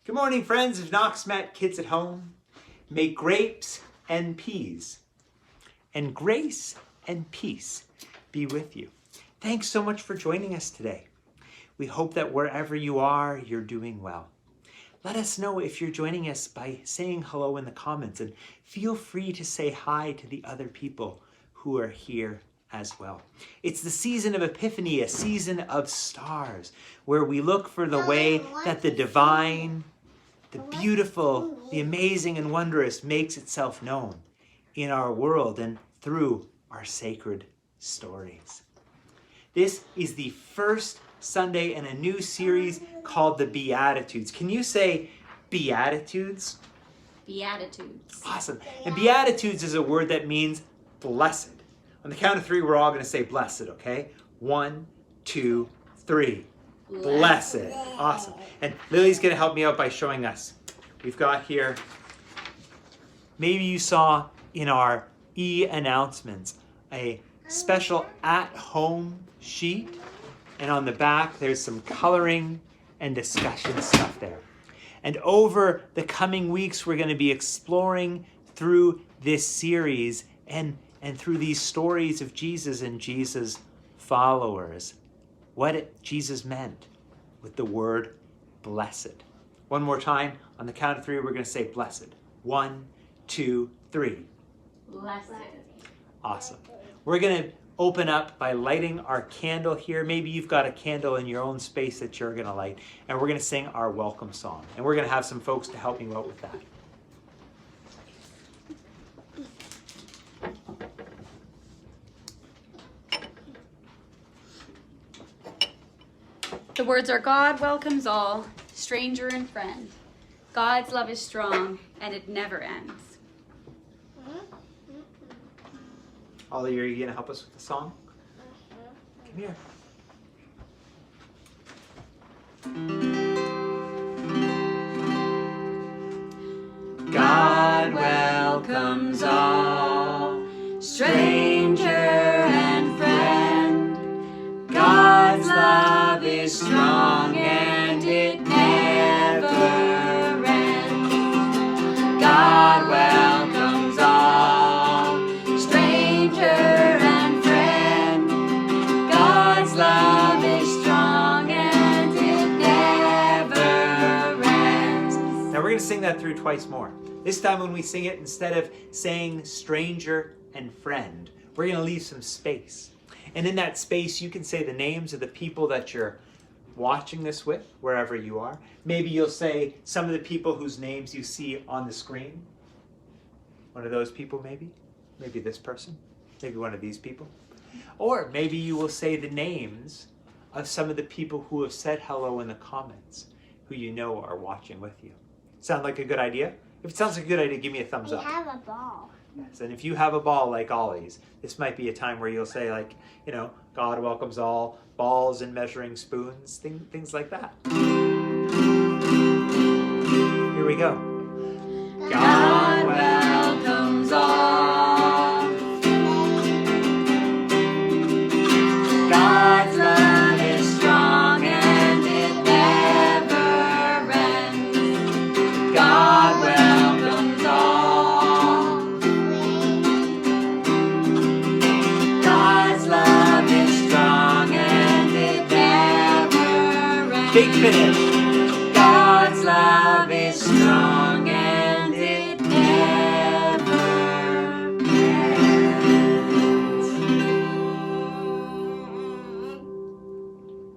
Good morning, friends of Knox-Met Kids at Home. May grapes and peas and grace and peace be with you. Thanks so much for joining us today. We hope that wherever you are, you're doing well. Let us know if you're joining us by saying hello in the comments, and feel free to say hi to the other people who are here as well. It's the season of Epiphany, a season of stars, where we look for the way that the divine, the beautiful, the amazing and wondrous makes itself known in our world and through our sacred stories. This is the first Sunday in a new series called the Beatitudes. Can you say Beatitudes? Beatitudes. Awesome. And Beatitudes is a word that means blessed. On the count of three, we're all going to say blessed, okay? 1, 2, 3. Blessed. Awesome. And Lily's going to help me out by showing us. We've got here, maybe you saw in our e-announcements, a special at-home sheet. And on the back, there's some coloring and discussion stuff there. And over the coming weeks, we're going to be exploring through this series and through these stories of Jesus and Jesus' followers, what Jesus meant with the word blessed. One more time, on the count of three, we're going to say blessed. 1, 2, 3. Blessed. Awesome. We're going to open up by lighting our candle here. Maybe you've got a candle in your own space that you're going to light, and we're going to sing our welcome song. And we're going to have some folks to help me out with that. The words are, God welcomes all, stranger and friend. God's love is strong and it never ends. Ollie, are you going to help us with the song? Come here. God welcomes all, stranger and friend. God's love is strong and it never ends. God welcomes all, stranger and friend. God's love is strong and it never ends. Now we're going to sing that through twice more. This time when we sing it, instead of saying stranger and friend, we're going to leave some space. And in that space, you can say the names of the people that you're watching this with, wherever you are. Maybe you'll say some of the people whose names you see on the screen. One of those people, maybe. Maybe this person. Maybe one of these people. Or maybe you will say the names of some of the people who have said hello in the comments, who you know are watching with you. Sound like a good idea? If it sounds like a good idea, give me a thumbs up. I have a ball. Yes, and if you have a ball like Ollie's, this might be a time where you'll say, like, you know, God welcomes all, balls and measuring spoons, things like that. Here we go. God welcomes all. God's love is strong and it never ends. God welcomes all. Great finish. God's love is strong and it never ends.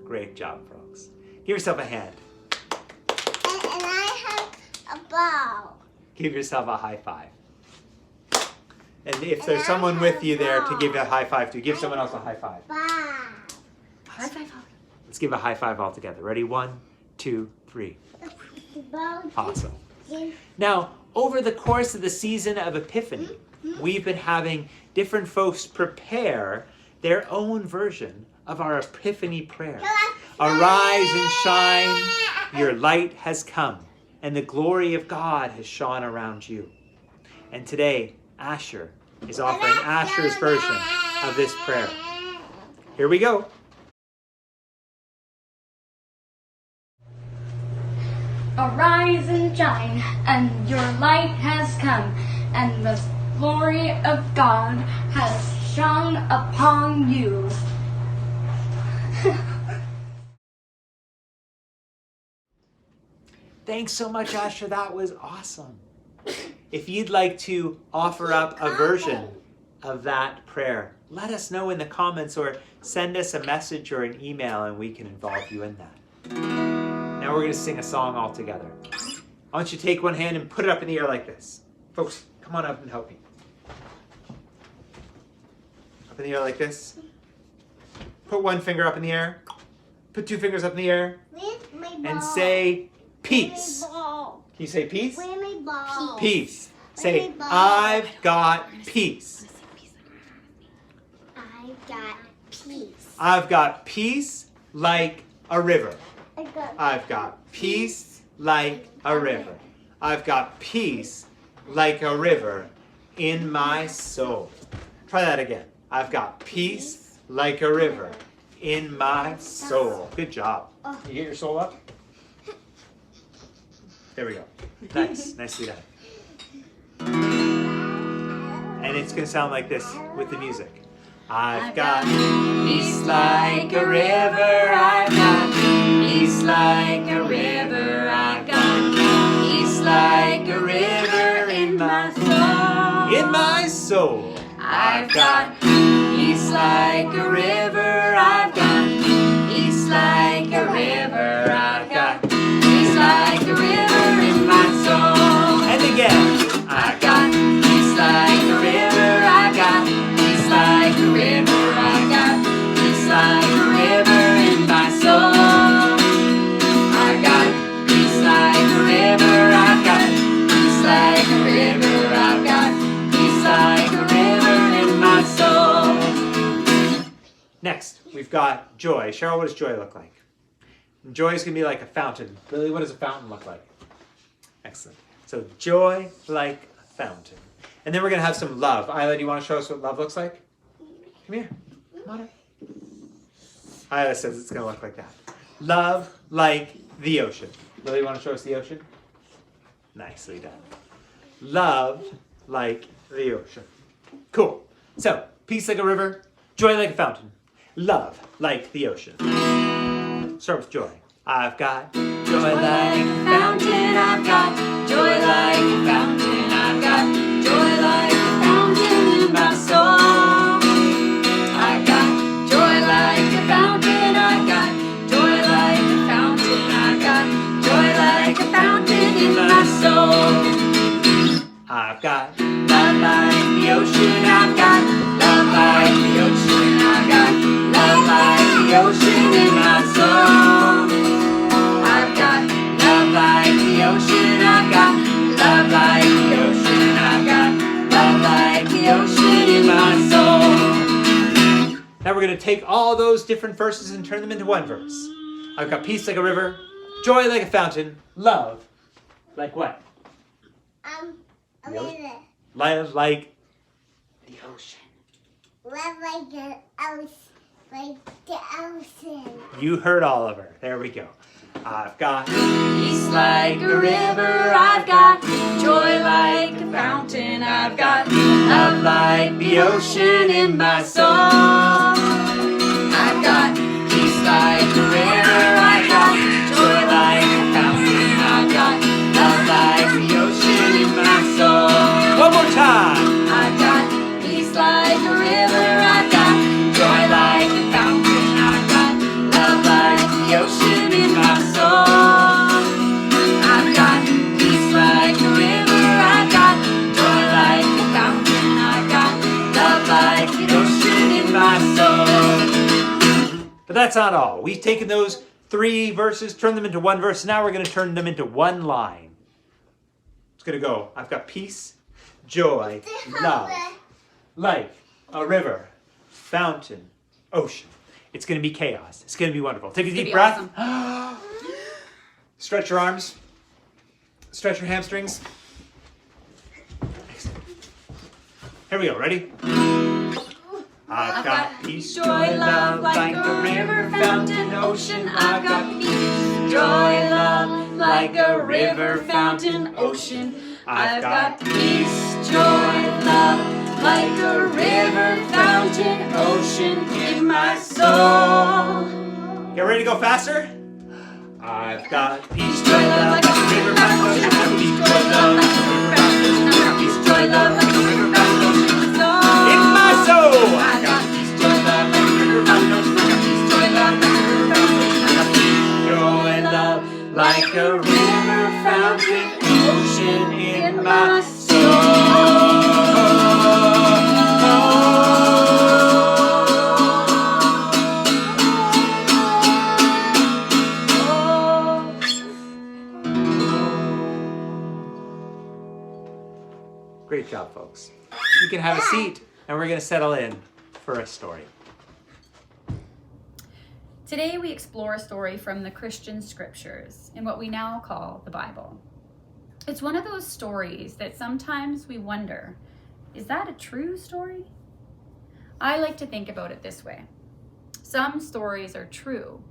Great job, folks. Give yourself a hand. And I have a ball. Give yourself a high five. And if there's someone with you there to give a high five to, give someone else a high five. Ball. High five. Let's give a high five all together. Ready? 1, 2, 3. Awesome. Now, over the course of the season of Epiphany, we've been having different folks prepare their own version of our Epiphany prayer. Arise and shine, your light has come, and the glory of God has shone around you. And today, Asher is offering Asher's version of this prayer. Here we go. Arise and shine, and your light has come, and the glory of God has shone upon you. Thanks so much, Asher. That was awesome. If you'd like to offer up a version of that prayer, let us know in the comments or send us a message or an email and we can involve you in that. Now we're going to sing a song all together. I want you to take one hand and put it up in the air like this. Folks, come on up and help me. Up in the air like this. Put one finger up in the air. Put 2 fingers up in the air. And say peace. Can you say peace? Peace. Say, I've got peace. I've got peace. I've got peace like a river. I've got peace like a river. I've got peace like a river in my soul. Try that again. I've got peace like a river in my soul. Good job. You get your soul up? There we go. Nice. Nicely done. And it's going to sound like this with the music. I've got peace like a river. I've got peace like a river. I've got peace like a river in my soul. in my soul. I've got peace like a river. I've got peace like a river. I've got peace like a river in my soul. And again. I've got peace like a river. I've got peace like a river. I've got peace like a river in my soul. I've got peace like a river. I've got peace like a river. I've got peace like a river in my soul. Next, we've got joy. Cheryl, what does joy look like? Joy is going to be like a fountain. Lily, what does a fountain look like? Excellent. So joy like a fountain. And then we're going to have some love. Isla, do you want to show us what love looks like? Come here. Come on up. Isla says it's going to look like that. Love like the ocean. Lily, you want to show us the ocean? Nicely done. Love like the ocean. Cool. So, peace like a river, joy like a fountain, love like the ocean. Start with joy. I've got joy like a fountain. I've got joy like a fountain. I've got joy like a fountain in my soul. I've got joy like a fountain. I've got joy like a fountain. I've got joy like a fountain in my soul. I've got Love like the ocean. I've got love like the ocean. I've got love like the ocean in my soul. I've got love like the ocean. I've got love like the ocean. I've got love like the ocean in my soul. Now we're going to take all those different verses and turn them into one verse. I've got peace like a river, joy like a fountain, love like what? A The ocean. river. Love like the ocean. Love like the ocean. Like the ocean. You heard all of her. There we go. I've got Peace like a river, I've got joy like a fountain, I've got love like the ocean in my soul. I've got peace like a river, I've got But that's not all. We've taken those 3 verses, turned them into 1 verse. Now we're going to turn them into 1 line. It's going to go, I've got peace, joy, love, life, a river, fountain, ocean. It's going to be chaos. It's going to be wonderful. Take a deep breath. Awesome. Stretch your arms. Stretch your hamstrings. Here we go. Ready? I've got peace, joy, love, like a river, fountain, ocean. I've got peace, joy, love, like a river, fountain, ocean. I've got peace, joy, love, like a river, fountain, ocean in my soul. Get ready to go faster? I've got peace, joy, love, like a river, fountain, ocean. I've got peace, joy, love, like a river, fountain, ocean. I've got peace, joy, love, like a river, fountain, ocean in my soul. I've got peace, joy, love, like a river, fountain, ocean. I've got peace, joy, love, like a river, fountain, ocean. I've got peace, joy, love, like a river, fountain, ocean in my soul. Great job, folks. You can have a seat, and we're going to settle in for a story. Today we explore a story from the Christian scriptures in what we now call the Bible. It's one of those stories that sometimes we wonder, is that a true story? I like to think about it this way. Some stories are true.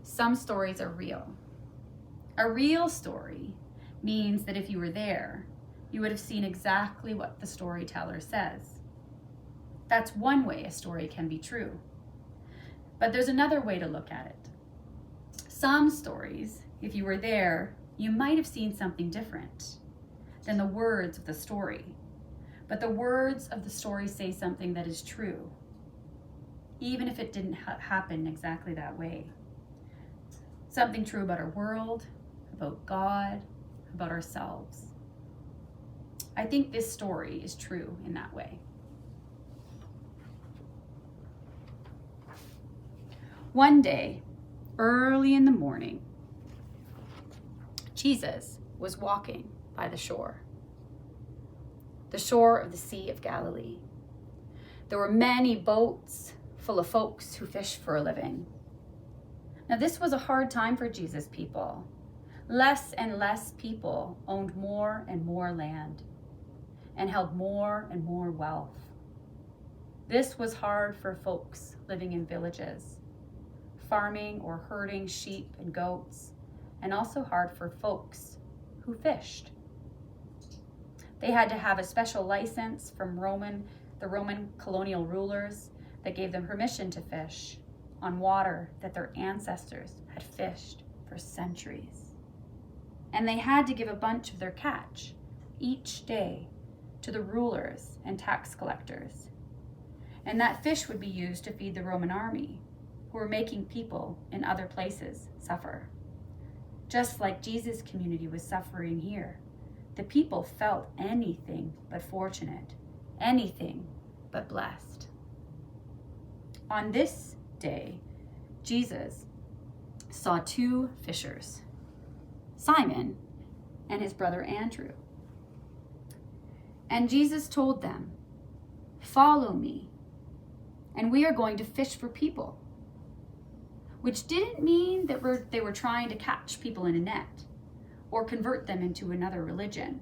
Some stories are real. A real story means that if you were there, you would have seen exactly what the storyteller says. That's one way a story can be true. But there's another way to look at it. Some stories, if you were there, you might have seen something different than the words of the story. But the words of the story say something that is true, even if it didn't happen exactly that way. Something true about our world, about God, about ourselves. I think this story is true in that way. One day, early in the morning, Jesus was walking by the shore of the Sea of Galilee. There were many boats full of folks who fished for a living. Now, this was a hard time for Jesus' people. Less and less people owned more and more land and held more and more wealth. This was hard for folks living in villages, farming or herding sheep and goats, and also hard for folks who fished. They had to have a special license from the Roman colonial rulers that gave them permission to fish on water that their ancestors had fished for centuries. And they had to give a bunch of their catch each day to the rulers and tax collectors. And that fish would be used to feed the Roman army, who were making people in other places suffer. Just like Jesus' community was suffering here, the people felt anything but fortunate, anything but blessed. On this day, Jesus saw 2 fishers, Simon and his brother Andrew. And Jesus told them, "Follow me, and we are going to fish for people." Which didn't mean that they were trying to catch people in a net or convert them into another religion.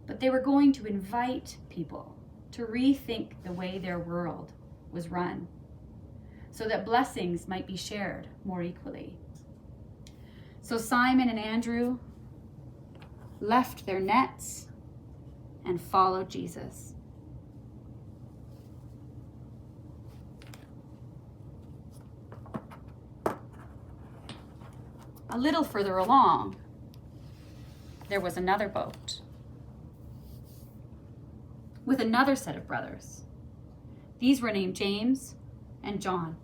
But they were going to invite people to rethink the way their world was run so that blessings might be shared more equally. So Simon and Andrew left their nets and followed Jesus. A little further along, there was another boat with another set of brothers. These were named James and John.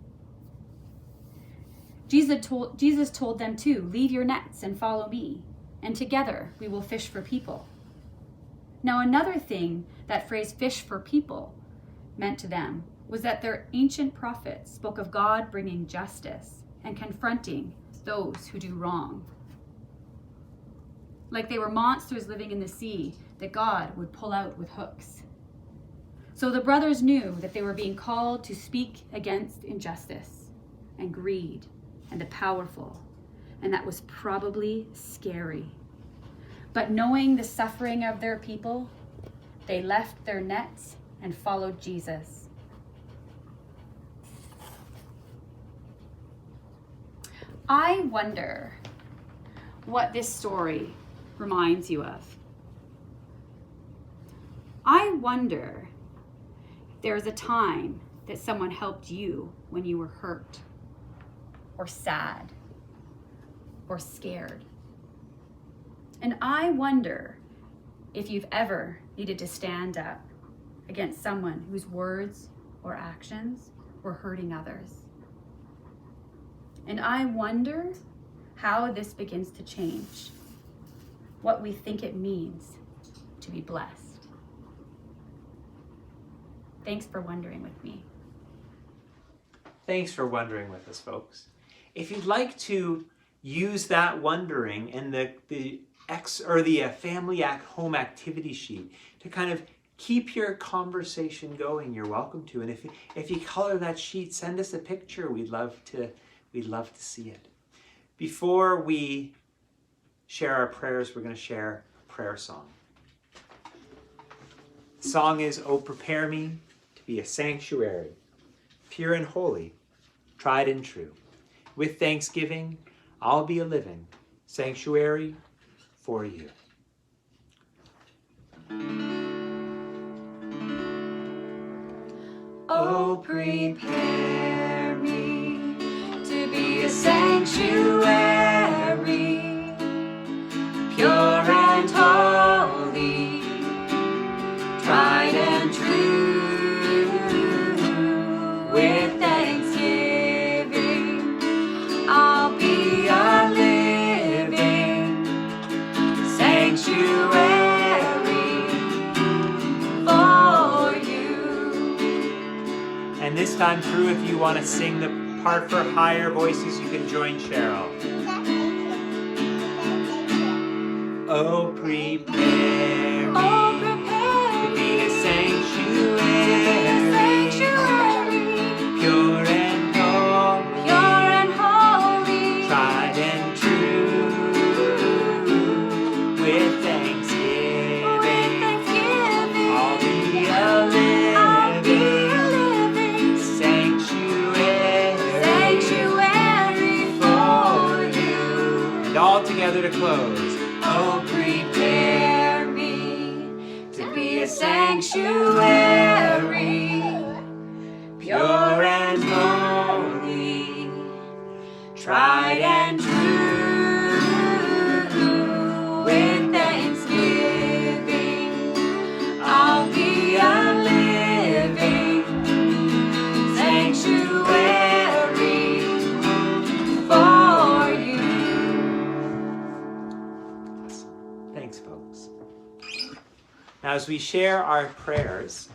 Jesus told them too, "Leave your nets and follow me, and together we will fish for people." Now, another thing that phrase "fish for people" meant to them was that their ancient prophets spoke of God bringing justice and confronting those who do wrong. Like they were monsters living in the sea that God would pull out with hooks. So the brothers knew that they were being called to speak against injustice and greed and the powerful, and that was probably scary. But knowing the suffering of their people, they left their nets and followed Jesus. I wonder what this story reminds you of. I wonder if there's a time that someone helped you when you were hurt or sad or scared. And I wonder if you've ever needed to stand up against someone whose words or actions were hurting others. And I wonder how this begins to change what we think it means to be blessed. Thanks for wondering with me. Thanks for wondering with us, folks. If you'd like to use that wondering and the family at home activity sheet to kind of keep your conversation going, you're welcome to. And if you color that sheet, send us a picture. We'd love to see it. Before we share our prayers, we're going to share a prayer song. The song is, "Oh, prepare me to be a sanctuary, pure and holy, tried and true. With thanksgiving, I'll be a living sanctuary for you." Oh, prepare me to be a sanctuary, pure and holy, tried and true. With thanksgiving, I'll be a living sanctuary for you. And this time through, if you want to sing the part for higher voices, you can join Cheryl. Oh, prepare me to be a sanctuary, pure and holy, tried and true. With thanksgiving, I'll be a living sanctuary for you. And all together to close. Oh, prepare me to be a sanctuary, pure and holy, tried and true. With thanksgiving, I'll be a living sanctuary for you. Thanks, folks. Now, as we share our prayers,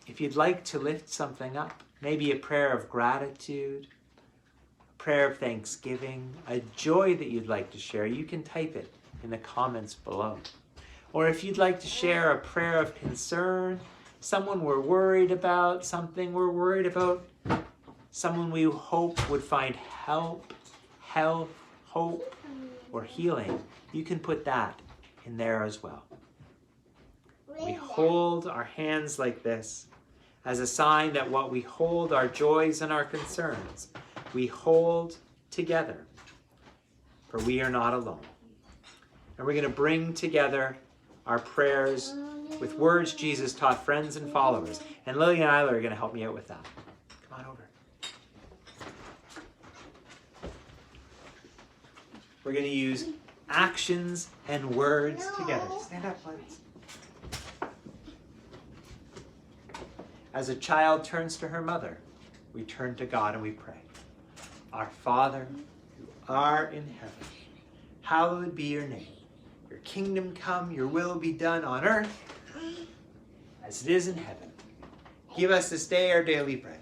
if you'd like to lift something up, maybe a prayer of gratitude, a prayer of thanksgiving, a joy that you'd like to share, you can type it in the comments below. Or if you'd like to share a prayer of concern, someone we're worried about, something we're worried about, someone we hope would find help, health, hope, or healing, you can put that in there as well. We hold our hands like this as a sign that what we hold, our joys and our concerns, we hold together, for we are not alone. And we're going to bring together our prayers with words Jesus taught friends and followers. And Lily and Isla are going to help me out with that. Come on over. We're going to use actions and words together. Stand up, please. As a child turns to her mother, we turn to God and we pray. Our Father, who art in heaven, hallowed be your name. Your kingdom come, your will be done on earth as it is in heaven. Give us this day our daily bread,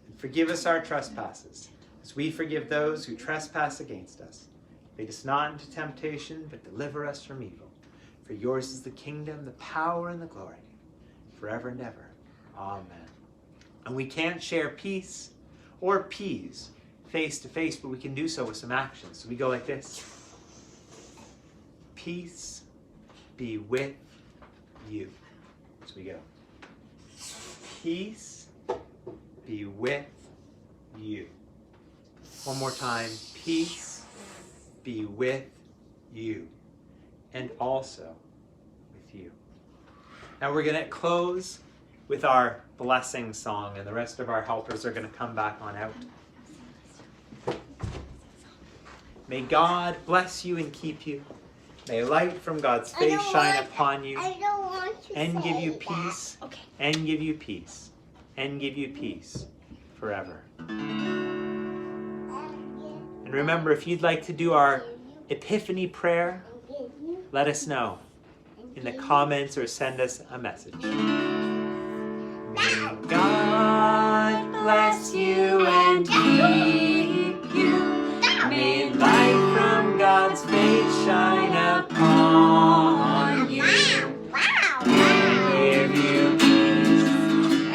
and forgive us our trespasses, as we forgive those who trespass against us. Lead us not into temptation, but deliver us from evil. For yours is the kingdom, the power, and the glory, forever and ever. Amen. And we can't share peace or peas face to face, but we can do so with some actions. So we go like this. Peace be with you. So we go. Peace be with you. One more time. Peace be with you. And also with you. Now we're going to close with our blessing song, and the rest of our helpers are going to come back on out. May God bless you and keep you. May light from God's face shine upon you and give you peace and give you peace and give you peace forever. And remember, if you'd like to do our Epiphany prayer, let us know in the comments or send us a message. May God bless you and keep you. May light from God's face shine upon you. Give you peace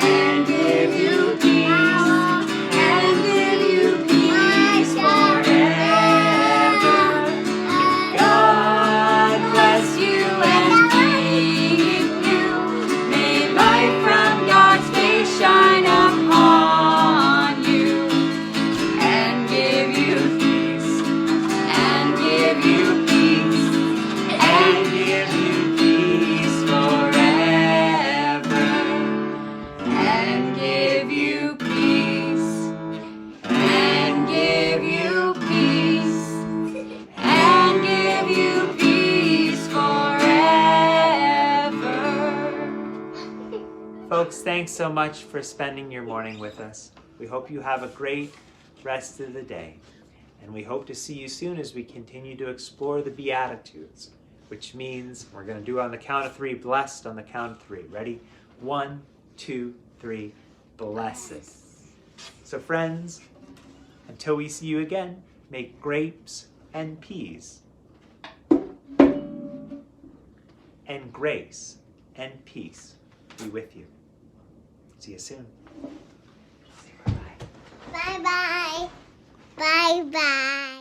and give you peace and give you peace forever. God bless you and keep you. May light from God's face shine upon you and give you peace and give you peace and give you peace forever and give you peace and give you peace and give you peace forever. Folks, thanks so much for spending your morning with us. We hope you have a great rest of the day. And we hope to see you soon as we continue to explore the Beatitudes, which means we're going to do on the count of 3, blessed on the count of 3. Ready? 1, 2, 3, blessed. So friends, until we see you again, may grapes and peas and grace and peace be with you. See you soon. Say bye-bye. Bye-bye. Bye-bye.